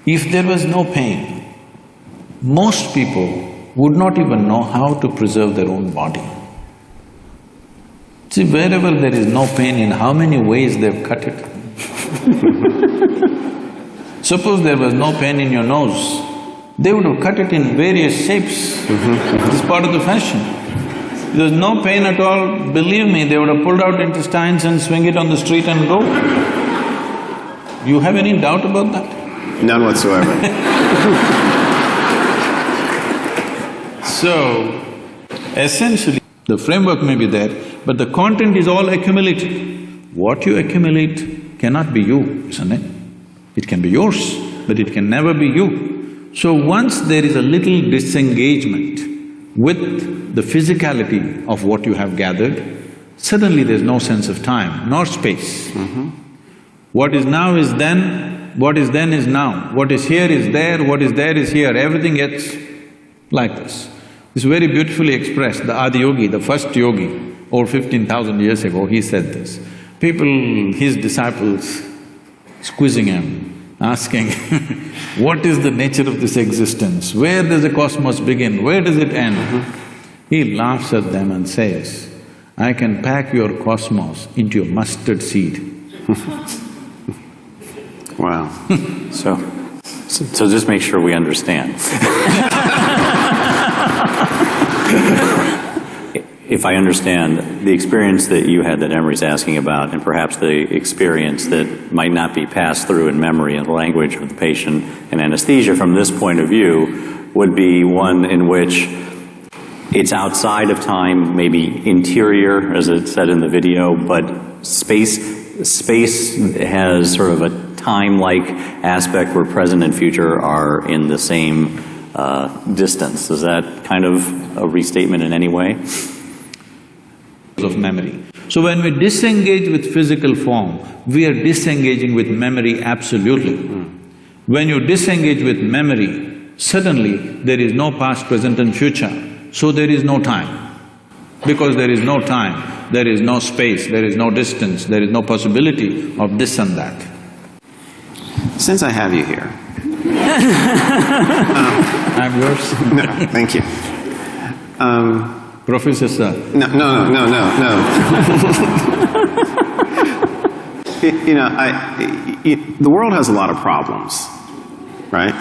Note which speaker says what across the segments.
Speaker 1: If there was no pain, most people would not even know how to preserve their own body. See, wherever there is no pain, in how many ways they've cut it. Suppose there was no pain in your nose, they would have cut it in various shapes. It's part of the fashion. If there's no pain at all, believe me, they would have pulled out intestines and swing it on the street and go. You have any doubt about that?
Speaker 2: None whatsoever.
Speaker 1: So, essentially, the framework may be there, but the content is all accumulated. What you accumulate cannot be you, isn't it? It can be yours, but it can never be you. So once there is a little disengagement with the physicality of what you have gathered, suddenly there's no sense of time nor space. What is now is then, what is then is now, what is here is there, what is there is here, everything gets like this. It's very beautifully expressed. The Adi Yogi, the first yogi, over 15,000 years ago, he said this. People, his disciples, squeezing him, asking, what is the nature of this existence? Where does the cosmos begin? Where does it end? He laughs at them and says, I can pack your cosmos into a mustard seed.
Speaker 2: Wow.
Speaker 3: So just make sure we understand. If I understand, the experience that you had that Emery's asking about, and perhaps the experience that might not be passed through in memory and language of the patient and anesthesia from this point of view, would be one in which it's outside of time, maybe interior, as it said in the video, but space has sort of a time-like aspect where present and future are in the same distance. Is that kind of a restatement in any way?
Speaker 1: Of memory. So when we disengage with physical form, we are disengaging with memory absolutely. When you disengage with memory, suddenly there is no past, present and future, so there is no time. Because there is no time, there is no space, there is no distance, there is no possibility of this and that.
Speaker 2: Since I have you here…
Speaker 1: I'm yours.
Speaker 2: No, thank you.
Speaker 1: Professor sir.
Speaker 2: No. You know, the world has a lot of problems, right?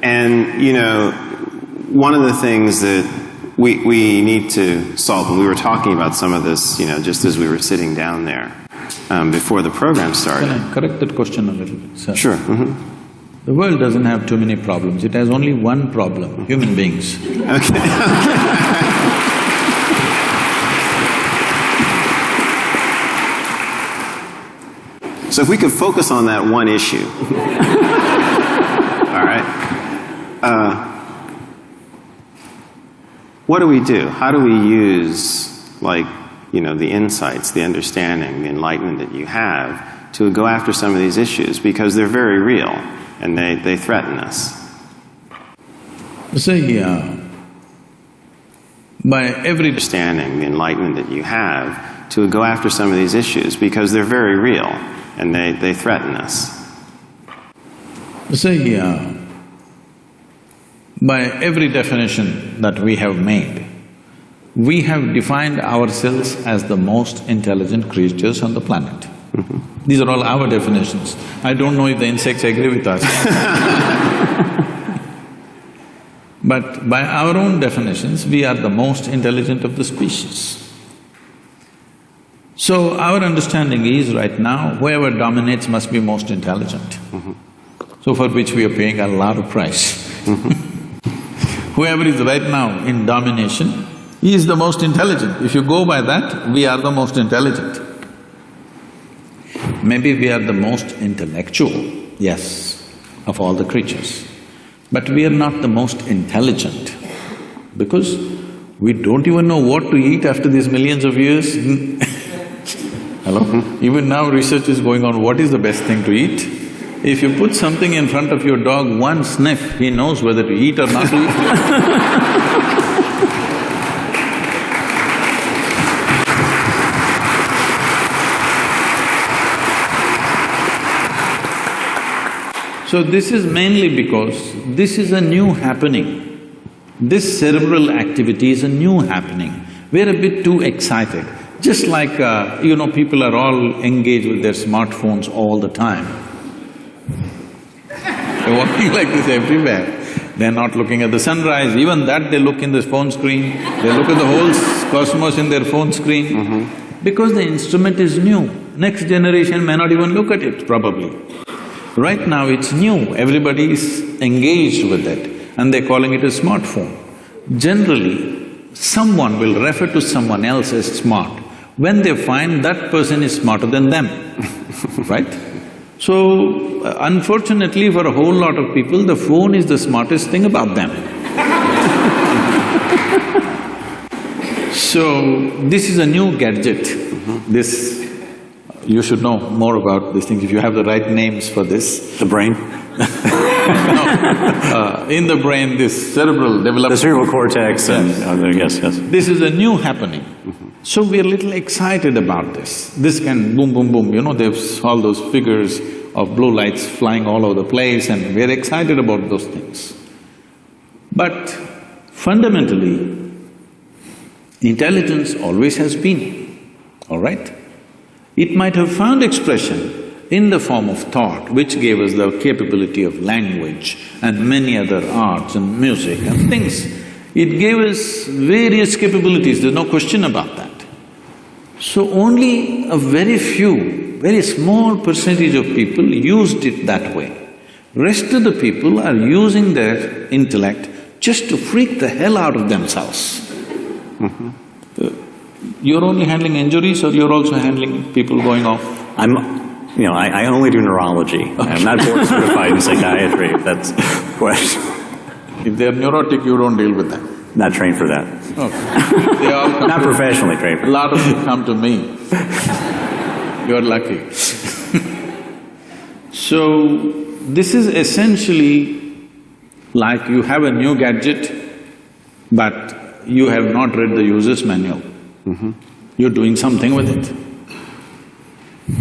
Speaker 2: And, you know, one of the things that we need to solve, and we were talking about some of this, you know, just as we were sitting down there before the program started.
Speaker 1: Can I correct that question a little bit, sir?
Speaker 2: Sure.
Speaker 1: The world doesn't have too many problems, it has only one problem, human beings.
Speaker 2: Okay. So if we could focus on that one issue, all right? What do we do? How do we use, like, you know, the insights, the understanding, the enlightenment that you have to go after some of these issues? Because they're very real and they threaten us.
Speaker 1: See, by every
Speaker 2: understanding, the enlightenment that you have to go after some of these issues, because they're very real and they threaten us.
Speaker 1: See, by every definition that we have made, we have defined ourselves as the most intelligent creatures on the planet. These are all our definitions. I don't know if the insects agree with us. But by our own definitions, we are the most intelligent of the species. So our understanding is right now, whoever dominates must be most intelligent. So for which we are paying a lot of price. Whoever is right now in domination, he is the most intelligent. If you go by that, we are the most intelligent. Maybe we are the most intellectual, yes, of all the creatures. But we are not the most intelligent because we don't even know what to eat after these millions of years. Hello? Even now research is going on, what is the best thing to eat? If you put something in front of your dog, one sniff, he knows whether to eat or not to eat. So this is mainly because this is a new happening. This cerebral activity is a new happening. We're a bit too excited. Just like, people are all engaged with their smartphones all the time. They're walking like this everywhere. They're not looking at the sunrise, even that they look in the phone screen, they look at the whole cosmos in their phone screen. Because the instrument is new. Next generation may not even look at it, probably. Right now it's new, everybody is engaged with it and they're calling it a smartphone. Generally, someone will refer to someone else as smart when they find that person is smarter than them, right? So, unfortunately for a whole lot of people, the phone is the smartest thing about them. So, this is a new gadget. You should know more about these things if you have the right names for this.
Speaker 3: The brain?
Speaker 1: In the brain, this cerebral development…
Speaker 3: The cerebral cortex and… yes.
Speaker 1: This is a new happening. So we are little excited about this. This can boom, boom, boom, there's all those figures of blue lights flying all over the place and we're excited about those things. But fundamentally, intelligence always has been, all right? It might have found expression in the form of thought, which gave us the capability of language and many other arts and music and things. It gave us various capabilities, there's no question about that. So only a very few, very small percentage of people used it that way. Rest of the people are using their intellect just to freak the hell out of themselves. You're only handling injuries or you're also handling people going off?
Speaker 3: I only do neurology. Okay. I'm not board certified in psychiatry, if that's the question.
Speaker 1: If they're neurotic, you don't deal with them?
Speaker 3: Not trained for that.
Speaker 1: Okay. They all come
Speaker 3: not professionally trained for that.
Speaker 1: A lot of them come to me. You're lucky. So, this is essentially like you have a new gadget, but you have not read the user's manual. You're doing something with it.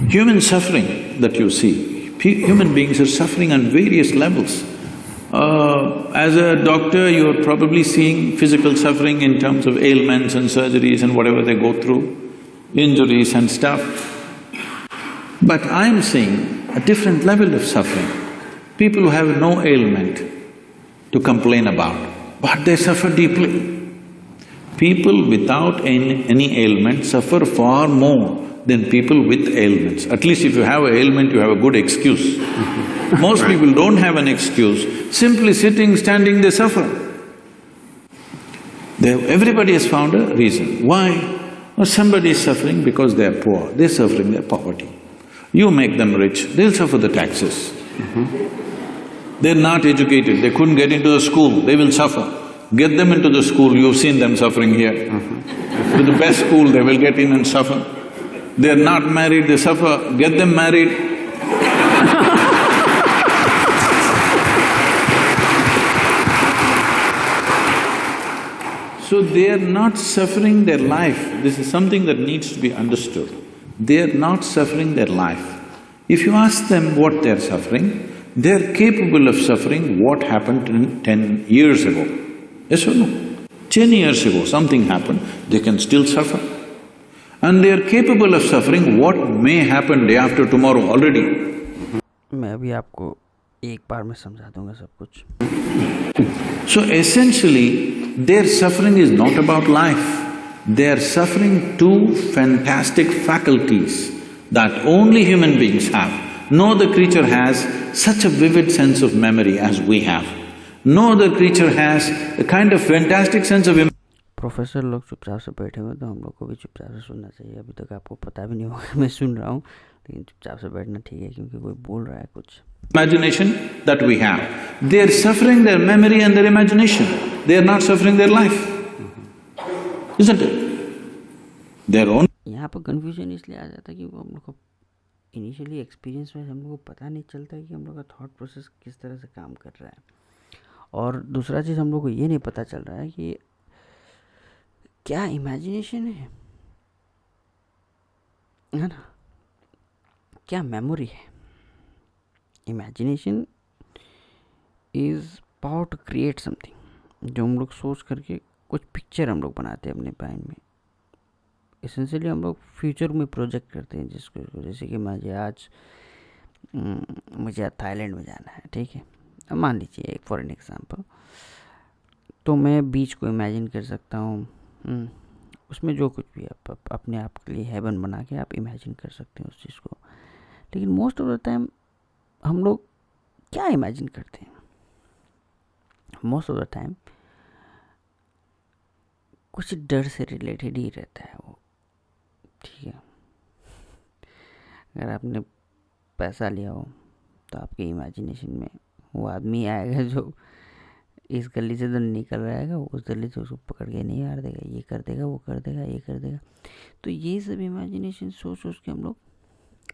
Speaker 1: Human suffering that you see, human beings are suffering on various levels. As a doctor, you're probably seeing physical suffering in terms of ailments and surgeries and whatever they go through, injuries and stuff. But I'm seeing a different level of suffering. People who have no ailment to complain about, but they suffer deeply. People without any ailment suffer far more than people with ailments. At least if you have an ailment, you have a good excuse. Most people don't have an excuse, simply sitting, standing, they suffer. Everybody has found a reason. Why? Well, somebody is suffering because they are poor, they're suffering their poverty. You make them rich, they'll suffer the taxes. They're not educated, they couldn't get into a school, they will suffer. Get them into the school, you've seen them suffering here. To the best school, they will get in and suffer. They're not married, they suffer, get them married. So they are not suffering their life. This is something that needs to be understood. They are not suffering their life. If you ask them what they're suffering, they're capable of suffering what happened 10 years ago. Yes or no? 10 years ago something happened, they can still suffer. And they are capable of suffering what may happen day after tomorrow already.
Speaker 4: मैं अभी आपको एक बार में समझा दूंगा सब कुछ.
Speaker 1: So essentially, their suffering is not about life. They are suffering two fantastic faculties that only human beings have. No other creature has such a vivid sense of memory as we have. No other creature has a kind of fantastic sense of…
Speaker 4: professor लोग चुपचाप से बैठे हुए तो हम लोग को भी चुपचाप से सुनना चाहिए. अभी तक आपको पता भी नहीं होगा मैं सुन रहा हूँ, लेकिन चुपचाप से बैठना ठीक है क्योंकि कोई बोल रहा है कुछ.
Speaker 1: Imagination that we have. They are suffering their memory and their imagination. They are not suffering their life. Isn't it? Their own…
Speaker 4: यहाँ पर कन्फ्यूजन इसलिए आ जाता है कि हम लोग को इनिशियली एक्सपीरियंस में हम लोग को पता नहीं चलता है कि हम लोग का थॉट प्रोसेस किस तरह से काम कर रहा है. और दूसरा चीज़ हम लोग को ये नहीं पता चल रहा है कि क्या इमेजिनेशन है ना, क्या मेमोरी है. Imagination is power to create something, जो हम लोग सोच करके कुछ पिक्चर हम लोग बनाते हैं अपने माइंड में। एसेंशियली हम लोग फ्यूचर में प्रोजेक्ट करते हैं, जिसको जैसे कि मुझे थाईलैंड में जाना है, ठीक है, अब मान लीजिए फॉर एन एग्जांपल, तो मैं बीच को इमेजिन कर सकता हूँ, उसमें जो कुछ भी आप अपने आप के लिए हेवन बना के आप इमेजिन कर सकते हैं उस चीज़ को। लेकिन मोस्ट ऑफ द टाइम हम लोग क्या इमेजिन करते हैं? मोस्ट ऑफ द टाइम कुछ डर से रिलेटेड ही रहता है वो, ठीक है। अगर आपने पैसा लिया हो तो आपके इमेजिनेशन में वो आदमी आएगा जो इस गली से तो निकल रहेगा, उस गली से उसको पकड़ के नहीं मार देगा, ये कर देगा, वो कर देगा, ये कर देगा। तो ये सब इमेजिनेशन सोच सोच के हम लोग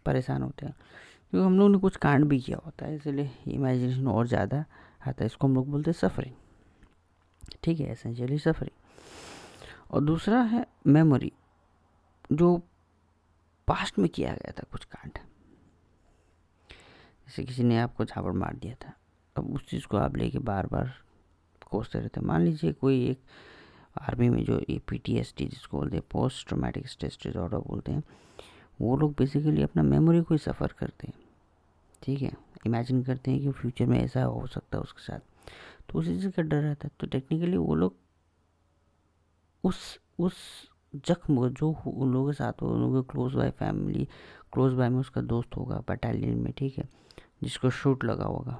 Speaker 4: परेशान होते हैं, क्योंकि हम लोग ने कुछ कांड भी किया होता है, इसलिए इमेजिनेशन और ज़्यादा आता है। इसको हम लोग बोलते हैं सफरिंग, ठीक है, एसेंशियली सफरिंग। और दूसरा है मेमोरी, जो पास्ट में किया गया था कुछ कांड, जैसे किसी ने आपको झापड़ मार दिया था, अब उस चीज़ को आप लेके बार बार कोसते रहते हैं। मान लीजिए कोई एक आर्मी में जो ये PTSD जिसको बोलते हैं, पोस्ट ट्रॉमेटिक स्ट्रेस डिसऑर्डर बोलते हैं, वो लोग बेसिकली अपना मेमोरी को ही सफ़र करते हैं, ठीक है। इमेजिन करते हैं कि फ्यूचर में ऐसा हो सकता है उसके साथ, तो उसी चीज़ का डर रहता है। तो टेक्निकली वो लोग उस जख्म को जो उन लोगों के साथ हो, उन लोगों के close by family, close by में उसका दोस्त होगा बटालियन में, ठीक है, जिसको शूट लगा होगा,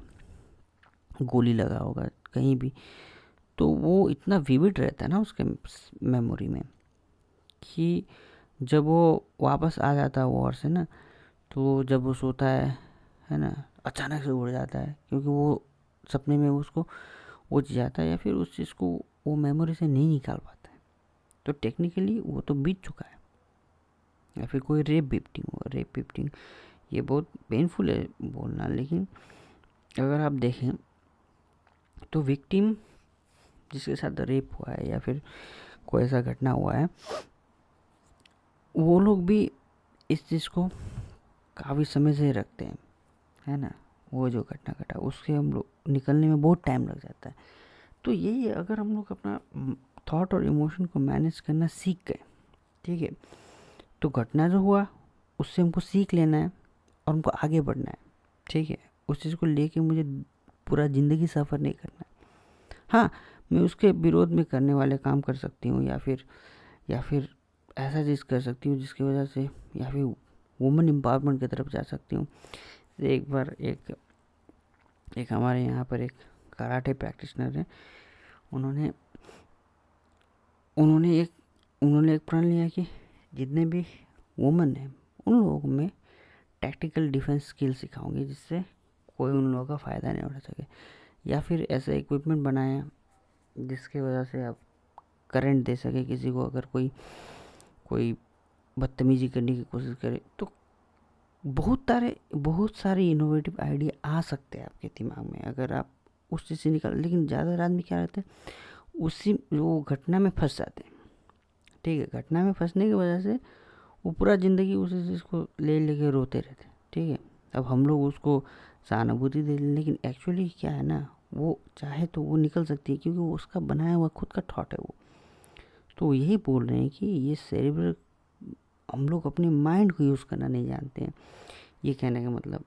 Speaker 4: गोली लगा होगा कहीं भी, तो वो इतना विविड रहता है ना उसके मेमोरी में कि जब वो वापस आ जाता है वॉर से ना, तो जब वो सोता है ना, अचानक से उड़ जाता है, क्योंकि वो सपने में उसको वो चीज़ आता है, या फिर उस चीज़ को वो मेमोरी से नहीं निकाल पाता है। तो टेक्निकली वो तो बीत चुका है। या फिर कोई रेप विक्टिम ये बहुत पेनफुल है बोलना, लेकिन अगर आप देखें तो विक्टिम जिसके साथ रेप हुआ है या फिर कोई ऐसा घटना हुआ है, वो लोग भी इस चीज़ को काफ़ी समय से रखते हैं, है ना। वो जो घटना घटा उससे हम लोग निकलने में बहुत टाइम लग जाता है। तो यही है, अगर हम लोग अपना थॉट और इमोशन को मैनेज करना सीख गए, ठीक है, तो घटना जो हुआ उससे हमको सीख लेना है और हमको आगे बढ़ना है, ठीक है। उस चीज़ को लेके मुझे पूरा ज़िंदगी सफ़र नहीं करना है। हाँ, मैं उसके विरोध में करने वाले काम कर सकती हूँ, या फिर ऐसा चीज़ कर सकती हूँ जिसकी वजह से, या फिर वुमेन एम्पावरमेंट की तरफ जा सकती हूँ। एक बार एक हमारे यहाँ पर एक कराटे प्रैक्टिशनर है, उन्होंने एक प्रण लिया कि जितने भी वुमेन हैं उन लोगों में टैक्टिकल डिफेंस स्किल सिखाऊंगी, जिससे कोई उन लोगों का फ़ायदा नहीं उठा सके। या फिर ऐसा इक्विपमेंट बनाया जिसकी वजह से आप करंट दे सके किसी को, अगर कोई बदतमीजी करने की कोशिश करे। तो बहुत सारे इनोवेटिव आइडिया आ सकते हैं आपके दिमाग में, अगर आप उस चीज़ से निकाल। लेकिन ज़्यादातर आदमी क्या रहते हैं, उसी वो घटना में फंस जाते हैं, ठीक है। घटना में फंसने की वजह से वो पूरा ज़िंदगी उसी चीज़ को लेके रोते रहते हैं, ठीक है। अब हम लोग उसको सहानुभूति दे लें, लेकिन एक्चुअली क्या है ना, वो चाहे तो वो निकल सकती है, क्योंकि वो उसका बनाया हुआ खुद का थॉट है वो। तो यही बोल रहे हैं कि ये सेरिब्रल, हम लोग अपने माइंड को यूज़ करना नहीं जानते हैं। ये कहने का मतलब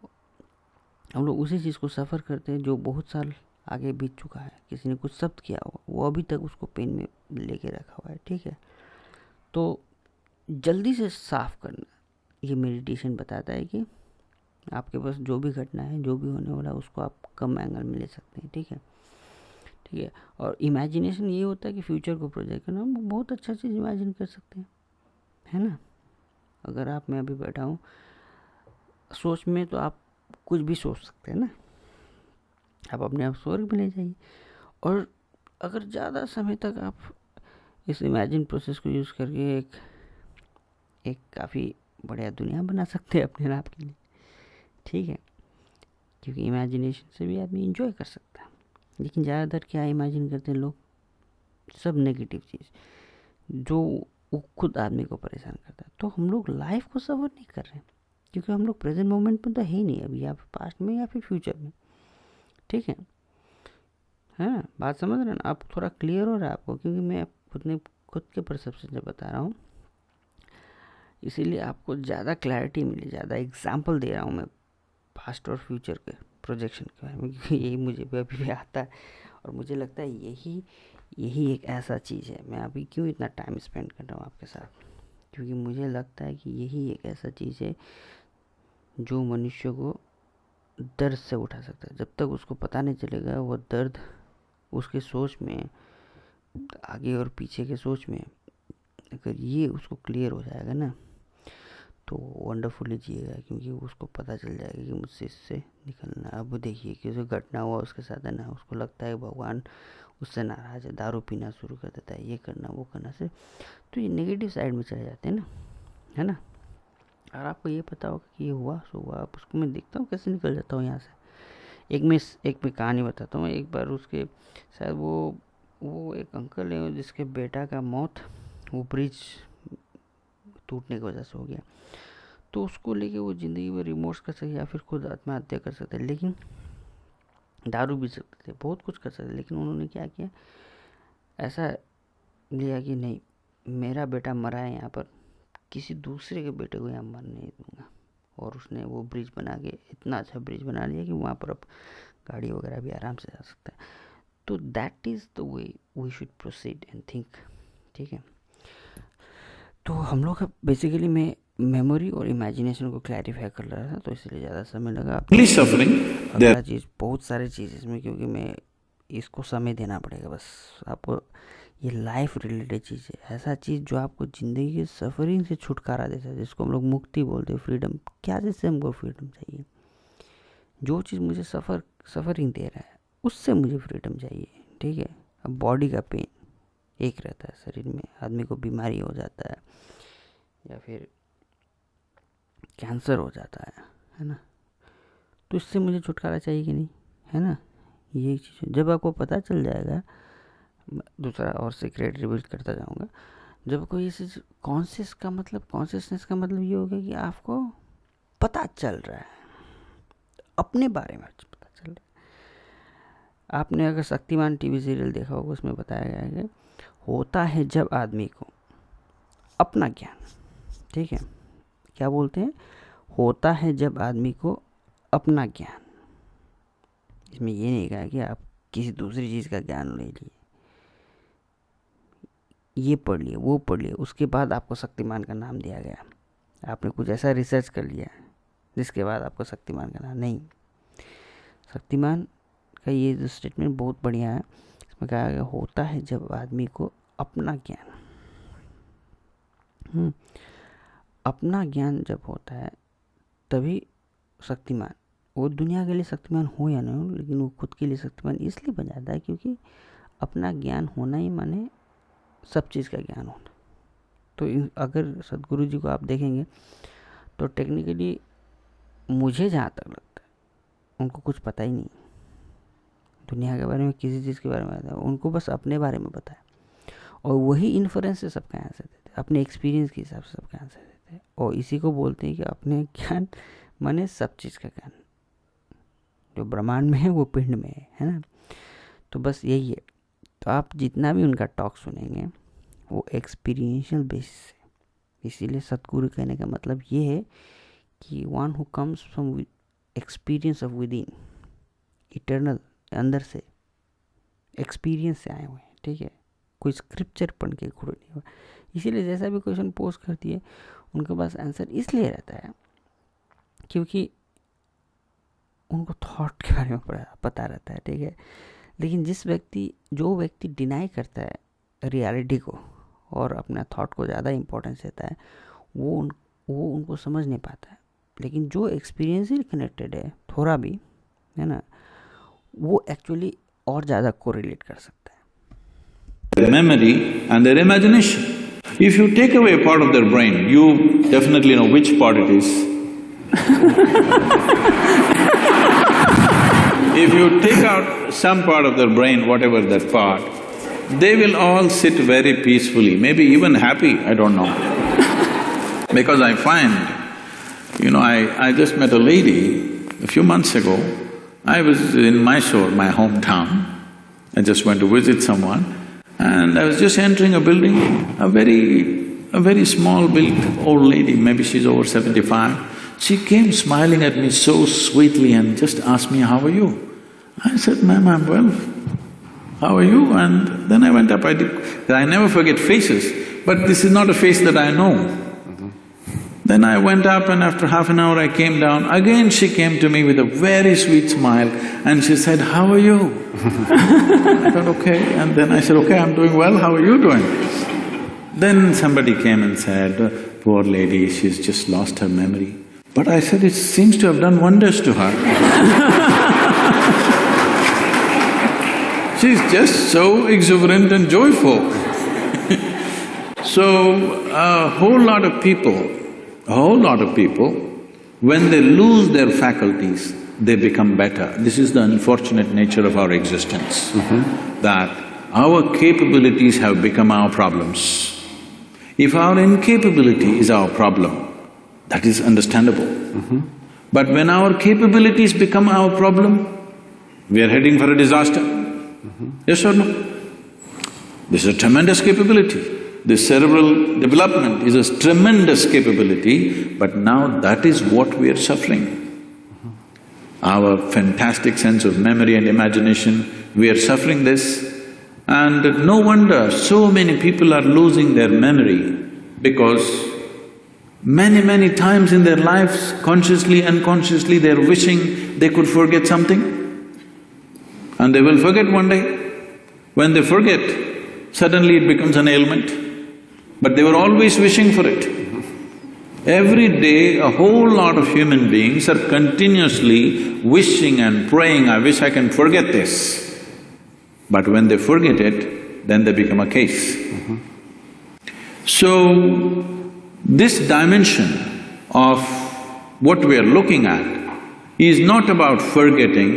Speaker 4: हम लोग उसी चीज़ को सफ़र करते हैं जो बहुत साल आगे बीत चुका है, किसी ने कुछ शब्द किया हुआ, वो अभी तक उसको पेन में लेके रखा हुआ है, ठीक है। तो जल्दी से साफ करना, ये मेडिटेशन बताता है कि आपके पास जो भी घटना है, जो भी होने वाला है, उसको आप कम एंगल में ले सकते हैं, ठीक है। और इमेजिनेशन ये होता है कि फ्यूचर को प्रोजेक्ट करना, हम बहुत अच्छा चीज़ इमेजिन कर सकते हैं, है ना। अगर मैं अभी बैठा हूँ सोच में, तो आप कुछ भी सोच सकते हैं ना, आप अपने आप स्वर्ग में ले जाइए। और अगर ज़्यादा समय तक आप इस इमेजिन प्रोसेस को यूज़ करके एक काफ़ी बढ़िया दुनिया बना सकते हैं अपने आप के लिए, ठीक है। क्योंकि इमेजिनेशन से भी आदमी इंजॉय कर सकता है। लेकिन ज़्यादातर क्या इमेजिन करते हैं लोग, सब नेगेटिव चीज़ जो वो खुद आदमी को परेशान करता है। तो हम लोग लाइफ को सफ़र नहीं कर रहे हैं, क्योंकि हम लोग प्रेजेंट मोमेंट में तो है ही नहीं, अभी या फिर पास्ट में या फिर फ्यूचर में, ठीक है। है ना, बात समझ रहे हैं ना, अब थोड़ा क्लियर हो रहा है आपको, क्योंकि मैं खुद के परसेप्शन से बता रहा हूँ, इसीलिए आपको ज़्यादा क्लैरिटी मिली, ज़्यादा एग्जाम्पल दे रहा हूँ मैं पास्ट और फ्यूचर के प्रोजेक्शन के बारे में, क्योंकि यही मुझे अभी भी आता है और मुझे लगता है यही एक ऐसा चीज़ है। मैं अभी क्यों इतना टाइम स्पेंड कर रहा हूँ आपके साथ, क्योंकि मुझे लगता है कि यही एक ऐसा चीज़ है जो मनुष्य को दर्द से उठा सकता है। जब तक उसको पता नहीं चलेगा वो दर्द उसके सोच में, आगे और पीछे के सोच में, अगर ये उसको क्लियर हो जाएगा ना तो वंडरफुली जिएगा, क्योंकि उसको पता चल जाएगा कि मुझसे इससे निकलना। अब देखिए कि जो घटना हुआ उसके साथ है ना, उसको लगता है भगवान उससे नाराज़ है, दारू पीना शुरू कर देता है, ये करना वो करना से, तो ये नेगेटिव साइड में चले जाते हैं ना, है ना। और आपको ये पता होगा कि ये हुआ सो हुआ, आप उसको मैं देखता हूँ कैसे निकल जाता हूँ यहाँ से। एक मैं कहानी बताता हूँ। एक बार उसके शायद वो एक अंकल है जिसके बेटा का मौत वो ब्रिज टूटने की वजह से हो गया, तो उसको लेके वो ज़िंदगी में रिमोर्स कर सकते या फिर खुद आत्महत्या कर सकते, लेकिन दारू पी सकते थे, बहुत कुछ कर सकते, लेकिन उन्होंने क्या किया, ऐसा लिया कि नहीं, मेरा बेटा मरा है यहाँ पर, किसी दूसरे के बेटे को यहाँ मरने नहीं दूंगा। और उसने वो ब्रिज बना के, इतना अच्छा ब्रिज बना लिया कि वहाँ पर अब गाड़ी वगैरह भी आराम से जा सकता है। तो that is the way we should proceed and think, ठीक है। तो हम लोग बेसिकली मैं मेमोरी और इमेजिनेशन को क्लैरिफाई कर रहा था, तो इसलिए ज़्यादा समय लगा। अगला चीज़, बहुत सारी चीज़ इसमें, क्योंकि मैं इसको समय देना पड़ेगा बस आपको। ये लाइफ रिलेटेड चीज़ है, ऐसा चीज़ जो आपको ज़िंदगी के सफ़रिंग से छुटकारा देता है, जिसको हम लोग मुक्ति बोलते हैं, फ्रीडम। क्या चीज़ से हमको फ्रीडम चाहिए? जो चीज़ मुझे सफ़रिंग दे रहा है उससे मुझे फ्रीडम चाहिए, ठीक है। अब बॉडी का पेन एक रहता है शरीर में, आदमी को बीमारी हो जाता है या फिर कैंसर हो जाता है ना, तो इससे मुझे छुटकारा चाहिए कि नहीं, है ना। यही चीज़ जब आपको पता चल जाएगा, दूसरा और सीक्रेट रिवील करता जाऊंगा, जब कोई ये चीज़ कॉन्शियसनेस का मतलब ये होगा कि आपको पता चल रहा है, अपने बारे में पता चल रहा है। आपने अगर शक्तिमान टीवी सीरियल देखा होगा, उसमें बताया गया है कि होता है जब आदमी को अपना ज्ञान, ठीक है, क्या बोलते हैं, होता है जब आदमी को अपना ज्ञान। इसमें ये नहीं कहा कि आप किसी दूसरी चीज़ का ज्ञान ले लिए, ये पढ़ लिए वो पढ़ लिए, उसके बाद आपको शक्तिमान का नाम दिया गया। आपने कुछ ऐसा रिसर्च कर लिया जिसके बाद आपको शक्तिमान का नाम नहीं। शक्तिमान का ये जो स्टेटमेंट बहुत बढ़िया है, इसमें कहा गया होता है जब आदमी को अपना ज्ञान, अपना ज्ञान जब होता है तभी शक्तिमान, वो दुनिया के लिए शक्तिमान हो या नहीं हो, लेकिन वो खुद के लिए शक्तिमान इसलिए बन जाता है क्योंकि अपना ज्ञान होना ही माने सब चीज़ का ज्ञान होना। तो अगर सदगुरु जी को आप देखेंगे तो टेक्निकली मुझे जहाँ तक लगता है उनको कुछ पता ही नहीं दुनिया के बारे में, किसी चीज़ के बारे में पता है उनको, बस अपने बारे में पता है, और वही इन्फ्रेंस से सबका आंसर देते हैं, अपने एक्सपीरियंस के हिसाब से सबका आंसर देते हैं, और इसी को बोलते हैं कि अपने ज्ञान माने सब चीज़ का ज्ञान, जो ब्रह्मांड में है वो पिंड में है ना। तो बस यही है। तो आप जितना भी उनका टॉक सुनेंगे वो एक्सपीरियंशियल बेसिस है। इसीलिए सतगुरु कहने का मतलब ये है कि one who comes from experience of with in, eternal, अंदर से एक्सपीरियंस से आए हुए हैं, ठीक है, कोई स्क्रिप्चर पढ़ के खुद नहीं हुआ। इसीलिए जैसा भी क्वेश्चन पोज करती है उनके पास आंसर इसलिए रहता है क्योंकि उनको थॉट के बारे में पता रहता है, ठीक है। लेकिन जो व्यक्ति डिनाई करता है रियलिटी को और अपना थॉट को ज़्यादा इम्पोर्टेंस देता है, वो उनको समझ नहीं पाता है। लेकिन जो एक्सपीरियंस से कनेक्टेड है थोड़ा भी, है ना, वो एक्चुअली और ज़्यादा कोरिलेट कर सकता है।
Speaker 1: Memory and their imagination. If you take away a part of their brain, you definitely know which part it is. If you take out some part of their brain, whatever that part, they will all sit very peacefully, maybe even happy, I don't know. Because I find, I just met a lady a few months ago. I was in Mysore, my hometown, I just went to visit someone and I was just entering a building, a very small built old lady, maybe she's over 75. She came smiling at me so sweetly and just asked me, "How are you?" I said, "Ma'am, I'm well. How are you?" And then I went up, I never forget faces, but this is not a face that I know. Then I went up and after half an hour I came down, again she came to me with a very sweet smile and she said, "How are you?" I thought, okay, and then I said, "Okay, I'm doing well, how are you doing?" Then somebody came and said, "Poor lady, she's just lost her memory." But I said, "It seems to have done wonders to her." She's just so exuberant and joyful. So, a whole lot of people, when they lose their faculties, they become better. This is the unfortunate nature of our existence, that our capabilities have become our problems. If our incapability is our problem, that is understandable. But when our capabilities become our problem, we are heading for a disaster. Yes or no? This is a tremendous capability. This cerebral development is a tremendous capability, but now that is what we are suffering. Our fantastic sense of memory and imagination, we are suffering this, and no wonder so many people are losing their memory because many times in their lives, consciously, unconsciously, they're wishing they could forget something, and they will forget one day. When they forget, suddenly it becomes an ailment, but they were always wishing for it. Every day, a whole lot of human beings are continuously wishing and praying, "I wish I can forget this." But when they forget it, then they become a case. So, this dimension of what we are looking at is not about forgetting,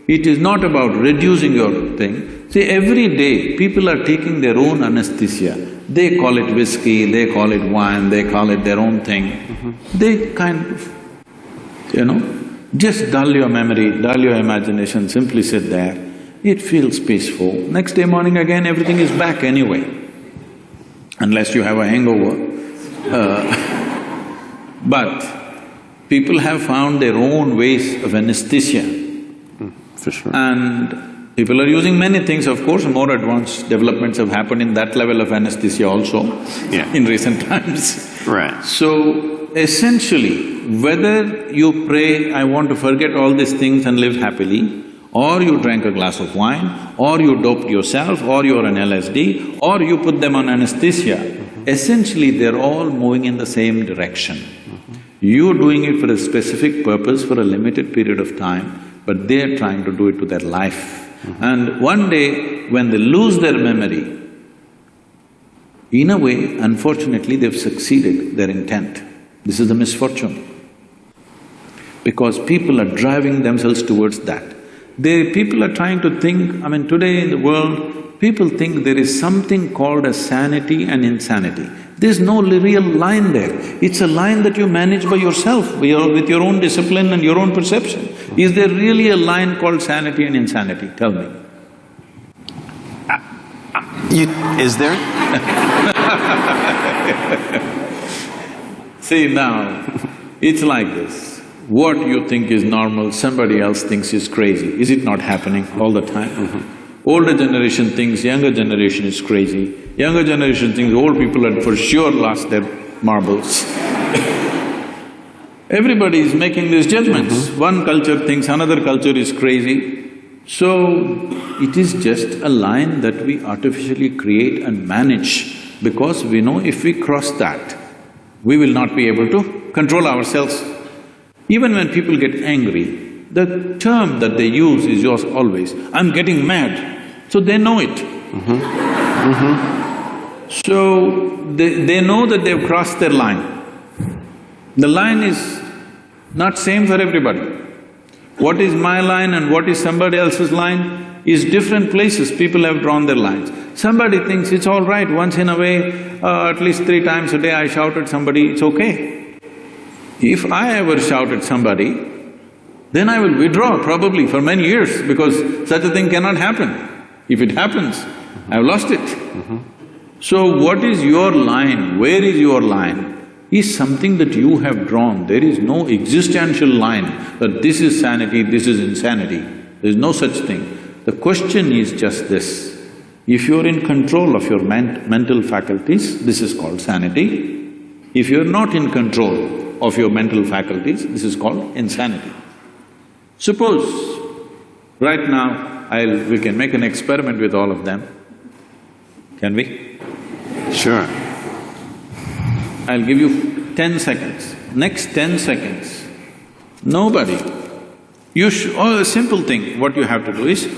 Speaker 1: it is not about reducing your thing. See, every day people are taking their own anesthesia. They call it whiskey, they call it wine, they call it their own thing. They kind of, just dull your memory, dull your imagination, simply sit there. It feels peaceful. Next day morning again, everything is back anyway, unless you have a hangover. But people have found their own ways of anesthesia.
Speaker 2: For sure.
Speaker 1: And people are using many things, of course, more advanced developments have happened in that level of anesthesia also in recent times.
Speaker 2: Right.
Speaker 1: So, essentially, whether you pray, "I want to forget all these things and live happily," or you drank a glass of wine, or you doped yourself, or you're on LSD, or you put them on anesthesia, essentially they're all moving in the same direction. You're doing it for a specific purpose for a limited period of time, but they're trying to do it to their life. And one day, when they lose their memory, in a way, unfortunately, they've succeeded their intent. This is the misfortune. Because people are driving themselves towards that. People are trying to think, today in the world, people think there is something called as sanity and insanity. There's no real line there. It's a line that you manage by yourself, with your own discipline and your own perception. Is there really a line called sanity and insanity? Tell me.
Speaker 2: Is there?
Speaker 1: See now, it's like this. What you think is normal, somebody else thinks is crazy. Is it not happening all the time? Older generation thinks younger generation is crazy. Younger generation thinks old people had for sure lost their marbles. Everybody is making these judgments. One culture thinks another culture is crazy. So, it is just a line that we artificially create and manage because we know if we cross that, we will not be able to control ourselves. Even when people get angry, the term that they use is yours always, "I'm getting mad," so they know it. So, they know that they've crossed their line. The line is not same for everybody. What is my line and what is somebody else's line is different places people have drawn their lines. Somebody thinks it's all right, once in a way, at least 3 times a day I shout at somebody, it's okay. If I ever shout at somebody, then I will withdraw probably for many years because such a thing cannot happen. If it happens, I've lost it. So what is your line? Where is your line? Is something that you have drawn. There is no existential line that this is sanity, this is insanity. There is no such thing. The question is just this. If you're in control of your mental faculties, this is called sanity. If you're not in control of your mental faculties, this is called insanity. Suppose, right now, we can make an experiment with all of them. Can we?
Speaker 2: Sure.
Speaker 1: I'll give you 10 seconds. Next 10 seconds, nobody… a simple thing, what you have to do is,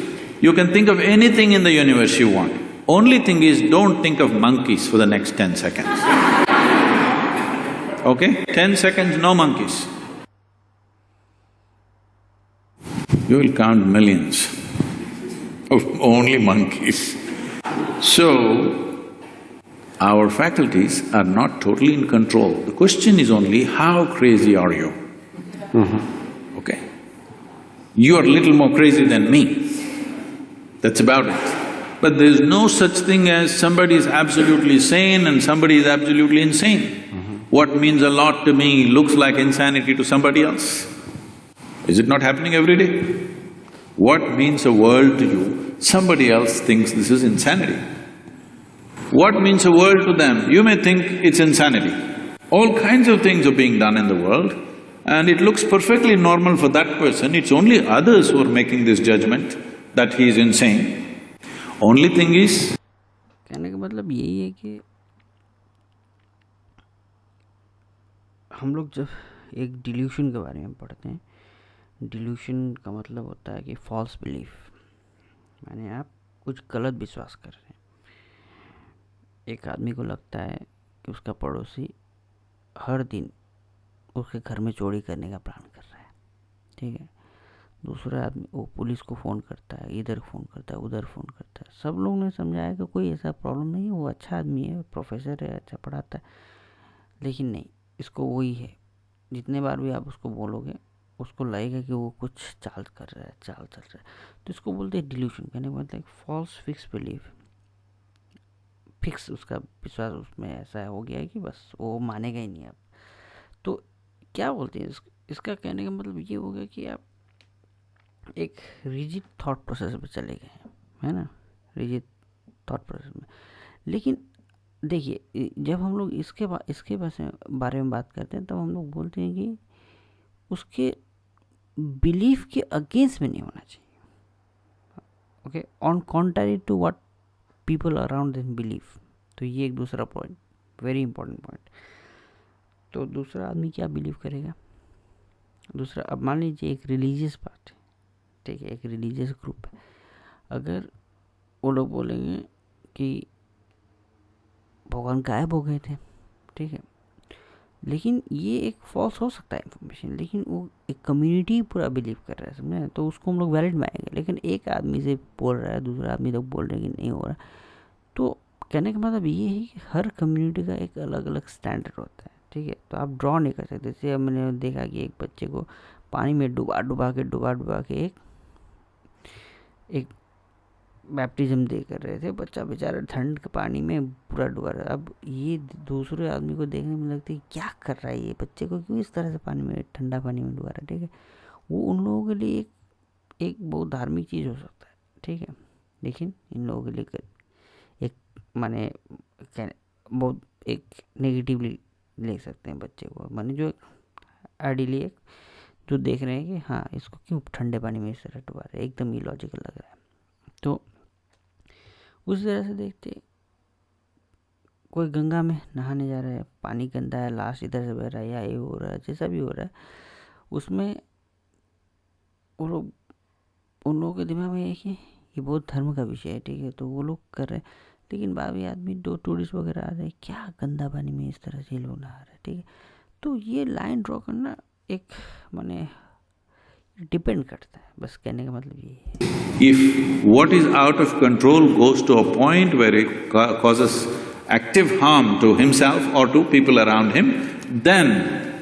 Speaker 1: you can think of anything in the universe you want. Only thing is, don't think of monkeys for the next 10 seconds. Okay? 10 seconds, no monkeys. You will count millions of only monkeys. So, our faculties are not totally in control. The question is only, how crazy are you? Okay? You are a little more crazy than me. That's about it. But there's no such thing as somebody is absolutely sane and somebody is absolutely insane. What means a lot to me looks like insanity to somebody else. Is it not happening every day? What means a world to you, somebody else thinks this is insanity. What means a world to them, you may think it's insanity. All kinds of things are being done in the world and it looks perfectly normal for that person, it's only others who are making this judgment that he is insane. Only thing is…
Speaker 4: कहने का मतलब यही है कि हम लोग जब एक डिल्यूशन के बारे में पढ़ते हैं, डिल्यूशन का मतलब होता है कि फॉल्स बिलीफ, माने आप कुछ गलत विश्वास कर रहे हैं। एक आदमी को लगता है कि उसका पड़ोसी हर दिन उसके घर में चोरी करने का प्लान कर रहा है, ठीक है। दूसरा आदमी वो पुलिस को फ़ोन करता है, इधर फ़ोन करता है, उधर फ़ोन करता है। सब लोग ने समझाया कि कोई ऐसा प्रॉब्लम नहीं है, वो अच्छा आदमी है, प्रोफेसर है, अच्छा पढ़ाता है, लेकिन नहीं, इसको वही है। जितने बार भी आप उसको बोलोगे उसको लगेगा कि वो कुछ चाल कर रहा है, चाल चल रहा है। तो इसको बोलते हैं डिल्यूशन। कहने का मतलब फॉल्स फिक्स बिलीफ, फिक्स उसका विश्वास उसमें ऐसा हो गया है कि बस वो मानेगा ही नहीं अब। तो क्या बोलते हैं इसका कहने का मतलब ये हो गया कि आप एक रिजिड थॉट प्रोसेस में चले गए हैं, है ना, रिजिड थॉट प्रोसेस में। लेकिन देखिए, जब हम लोग इसके बारे में बात करते हैं तब हम लोग बोलते हैं कि उसके बिलीफ के अगेंस्ट में नहीं होना चाहिए, okay, on contrary to what people around them believe. तो ये एक दूसरा पॉइंट, वेरी इंपॉर्टेंट पॉइंट। तो दूसरा आदमी क्या बिलीव करेगा? दूसरा, अब मान लीजिए एक रिलीजियस पार्ट है, ठीक है, एक रिलीजियस ग्रुप है। अगर वो लोग बोलेंगे कि भगवान गायब हो गए थे, ठीक है, लेकिन ये एक फॉल्स हो सकता है इन्फॉर्मेशन, लेकिन वो एक कम्युनिटी पूरा बिलीव कर रहा है, समझे, तो उसको हम लोग वैलिड मानेंगे। लेकिन एक आदमी से बोल रहा है, दूसरा आदमी लोग बोल रहे हैं कि नहीं हो रहा। तो कहने का मतलब ये है कि हर कम्युनिटी का एक अलग अलग स्टैंडर्ड होता है, ठीक है। तो आप ड्रॉ नहीं कर सकते। जैसे मैंने देखा कि एक बच्चे को पानी में डुबा के एक बैप्टिज्म दे कर रहे थे, बच्चा बेचारा ठंड के पानी में पूरा डूबा रहा है। अब ये दूसरे आदमी को देखने में लगता है क्या कर रहा है ये, बच्चे को क्यों इस तरह से पानी में, ठंडा पानी में डुबा रहा है, ठीक है। वो उन लोगों के लिए एक बहुत धार्मिक चीज़ हो सकता है, ठीक है, लेकिन इन लोगों के लिए एक माने बहुत एक नेगेटिवली ले सकते हैं बच्चे को, माने जो आइडियली एक जो देख रहे हैं कि हाँ इसको क्यों ठंडे पानी में इस तरह डुबा रहे हैं, एकदम इलॉजिकल लग रहा है। तो उस तरह से देखते, कोई गंगा में नहाने जा रहा है, पानी गंदा है, लाश इधर से बह रहा है या ये हो रहा है, जैसा भी हो रहा है, उसमें वो लोग, उन लोगों के दिमाग में है कि ये बहुत धर्म का विषय है, ठीक है, तो वो लोग कर रहे हैं। लेकिन बाकी आदमी, दो टूरिस्ट वगैरह आ रहे हैं, क्या गंदा पानी में इस तरह से लोग नहा रहे हैं, ठीक है। तो ये लाइन ड्रॉ करना एक माने डिपेंड करता है, बस कहने का मतलब ये है।
Speaker 1: If what is out of control goes to a point where it causes active harm to himself or to people around him, then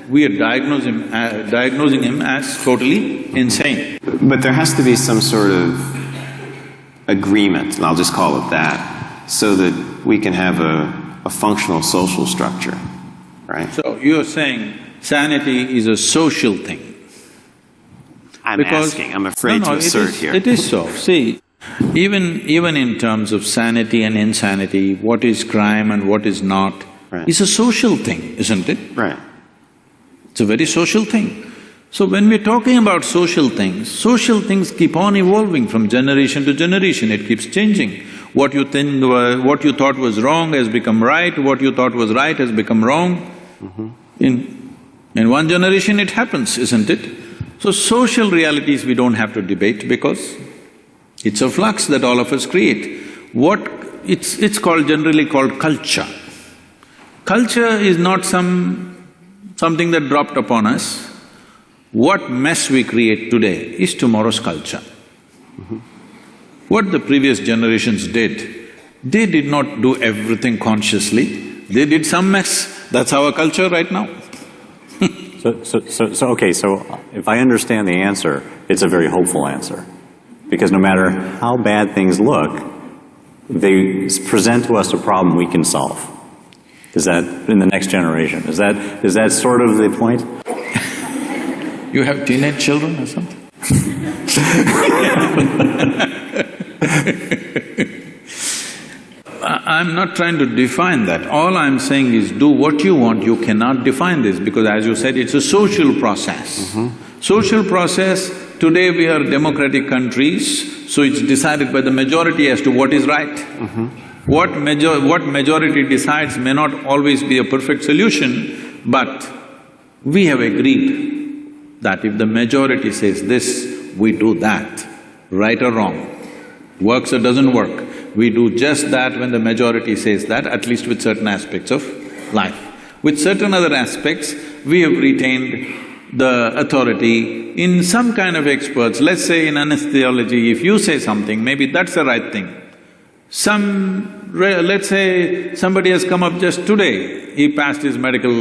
Speaker 1: we are diagnosing him as totally insane.
Speaker 2: But there has to be some sort of agreement, and I'll just call it that, so that we can have a functional social structure, right?
Speaker 1: So you're saying sanity is a social thing?
Speaker 2: I'm asking, I'm afraid to assert here.
Speaker 1: It is so. See, even in terms of sanity and insanity, what is crime and what is not,
Speaker 2: Right.
Speaker 1: is a social thing, isn't it?
Speaker 2: Right.
Speaker 1: It's a very social thing. So when we're talking about social things keep on evolving from generation to generation, it keeps changing. What you thought was wrong has become right, what you thought was right has become wrong. In one generation it happens, isn't it? So social realities we don't have to debate because it's a flux that all of us create. It's generally called culture. Culture is not something that dropped upon us. What mess we create today is tomorrow's culture. What the previous generations did, they did not do everything consciously, they did some mess. That's our culture right now.
Speaker 3: Okay, so if I understand the answer, it's a very hopeful answer. Because no matter how bad things look, they present to us a problem we can solve. Is that in the next generation? Is that sort of the point?
Speaker 1: You have teenage children or something? I'm not trying to define that. All I'm saying is do what you want, you cannot define this because as you said, it's a social process. Social process, today we are democratic countries, so it's decided by the majority as to what is right. What majority decides may not always be a perfect solution, but we have agreed that if the majority says this, we do that, right or wrong. Works or doesn't work, we do just that when the majority says that, at least with certain aspects of life. With certain other aspects, we have retained the authority in some kind of experts. Let's say in anesthesiology, if you say something, maybe that's the right thing. Let's say somebody has come up just today, he passed his medical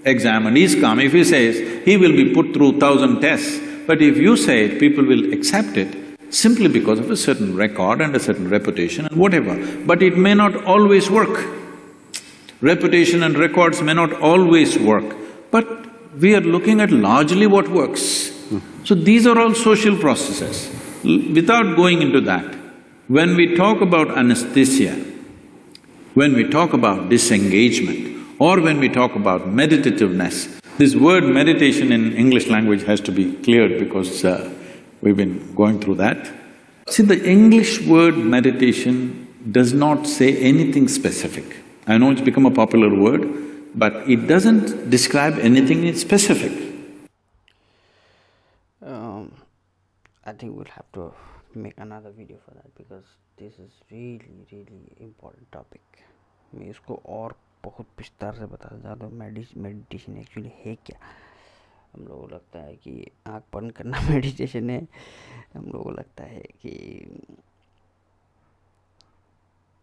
Speaker 1: exam and he's come, if he says, he will be put through 1,000 tests, but if you say it, people will accept it simply because of a certain record and a certain reputation and whatever, but it may not always work. Reputation and records may not always work, but we are looking at largely what works. So these are all social processes. Without going into that, when we talk about anesthesia, when we talk about disengagement, or when we talk about meditativeness, this word meditation in English language has to be cleared because we've been going through that. See, the English word meditation does not say anything specific. I know it's become a popular word, but it doesn't describe anything specific.
Speaker 4: I think we'll have to make another video for that because this is really important topic. मैं इसको और बहुत विस्तार से बताना चाहता हूँ। Meditation actually है क्या? हम लोगों को लगता है कि आँख बंद करना मेडिटेशन है, हम लोगों को लगता है कि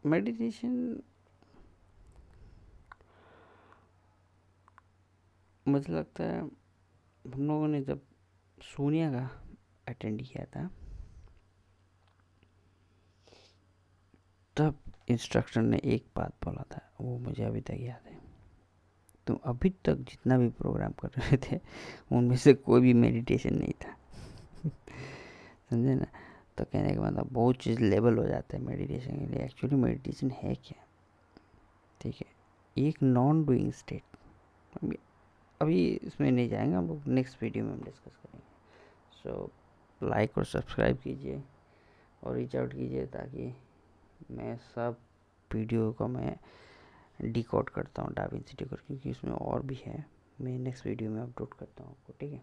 Speaker 4: मेडिटेशन मुझे लगता है हम लोगों ने जब सोनिया का अटेंड किया था तब इंस्ट्रक्टर ने एक बात बोला था, वो मुझे अभी तक याद है। तुम अभी तक जितना भी प्रोग्राम कर रहे थे उनमें से कोई भी मेडिटेशन नहीं था। समझे ना? तो कहने का मतलब बहुत चीज़ लेवल हो जाता है मेडिटेशन के लिए। एक्चुअली मेडिटेशन है क्या? ठीक है, एक नॉन डूइंग स्टेट। अभी इसमें नहीं जाएंगे हम लोग, नेक्स्ट वीडियो में हम डिस्कस करेंगे। सो लाइक और सब्सक्राइब कीजिए और रीच आउट कीजिए ताकि मैं सब वीडियो को मैं डिकोड करता हूँ डा विंची डिकोड, क्योंकि इसमें और भी है। मैं नेक्स्ट वीडियो में अपलोड करता हूँ आपको, ठीक है।